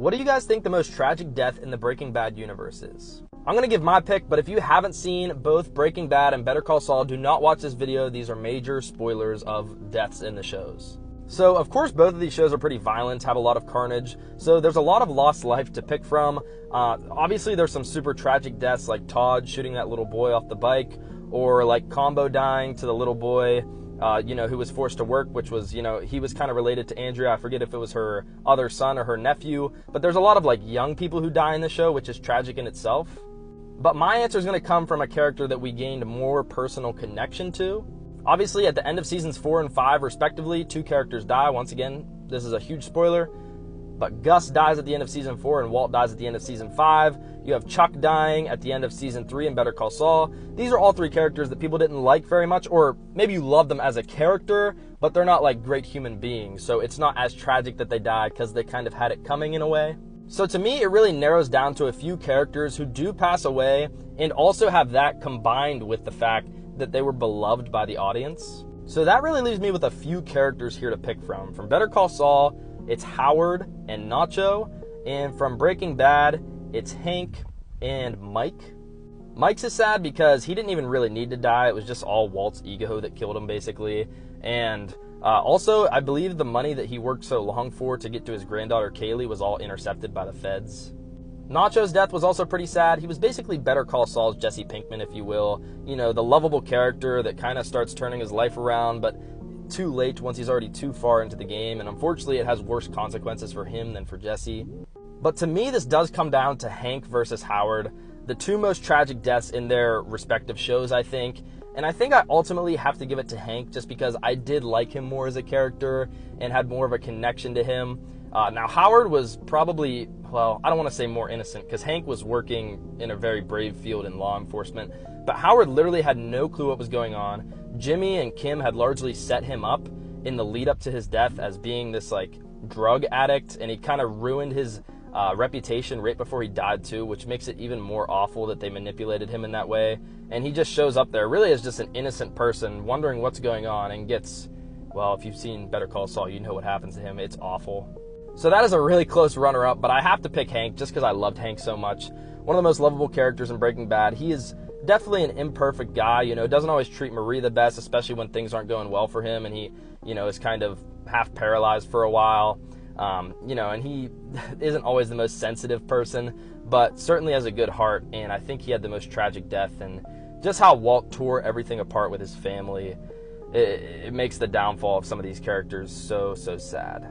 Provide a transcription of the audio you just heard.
What do you guys think the most tragic death in the Breaking Bad universe is? I'm going to give my pick, but if you haven't seen both Breaking Bad and Better Call Saul, do not watch this video. These are major spoilers of deaths in the shows. So, of course, both of these shows are pretty violent, have a lot of carnage, so there's a lot of lost life to pick from. Obviously, there's some super tragic deaths, like Todd shooting that little boy off the bike, or like Combo dying to the little boy, who was forced to work, which was, he was kind of related to Andrea. I forget if it was her other son or her nephew, but there's a lot of like young people who die in the show, which is tragic in itself. But my answer is going to come from a character that we gained more personal connection to. Obviously, at the end of seasons 4 and 5, respectively, 2 characters die. Once again, this is a huge spoiler, but Gus dies at the end of season 4 and Walt dies at the end of season 5. You have Chuck dying at the end of season 3 in Better Call Saul. These are all 3 characters that people didn't like very much, or maybe you love them as a character, but they're not like great human beings, so it's not as tragic that they died because they kind of had it coming in a way. So to me, it really narrows down to a few characters who do pass away and also have that combined with the fact that they were beloved by the audience. So that really leaves me with a few characters here to pick from. From Better Call Saul, it's Howard and Nacho, and from Breaking Bad, it's Hank and Mike. Mike's is sad because he didn't even really need to die. It was just all Walt's ego that killed him, basically. And also, I believe the money that he worked so long for to get to his granddaughter Kaylee was all intercepted by the feds. Nacho's death was also pretty sad. He was basically Better Call Saul's Jesse Pinkman, if you will. The lovable character that kind of starts turning his life around, but too late once he's already too far into the game. And unfortunately, it has worse consequences for him than for Jesse. But to me, this does come down to Hank versus Howard, the 2 most tragic deaths in their respective shows, I think. And I think I ultimately have to give it to Hank just because I did like him more as a character and had more of a connection to him. Now, Howard was probably, I don't want to say more innocent because Hank was working in a very brave field in law enforcement, but Howard literally had no clue what was going on. Jimmy and Kim had largely set him up in the lead up to his death as being this like drug addict, and he kind of ruined his reputation right before he died too, which makes it even more awful that they manipulated him in that way. And he just shows up there really as just an innocent person wondering what's going on and gets, if you've seen Better Call Saul, you know what happens to him. It's awful. So that is a really close runner-up, but I have to pick Hank just because I loved Hank so much. One of the most lovable characters in Breaking Bad. He is definitely an imperfect guy, doesn't always treat Marie the best, especially when things aren't going well for him, and he, is kind of half paralyzed for a while. And he isn't always the most sensitive person, but certainly has a good heart, and I think he had the most tragic death, and just how Walt tore everything apart with his family, it makes the downfall of some of these characters so sad.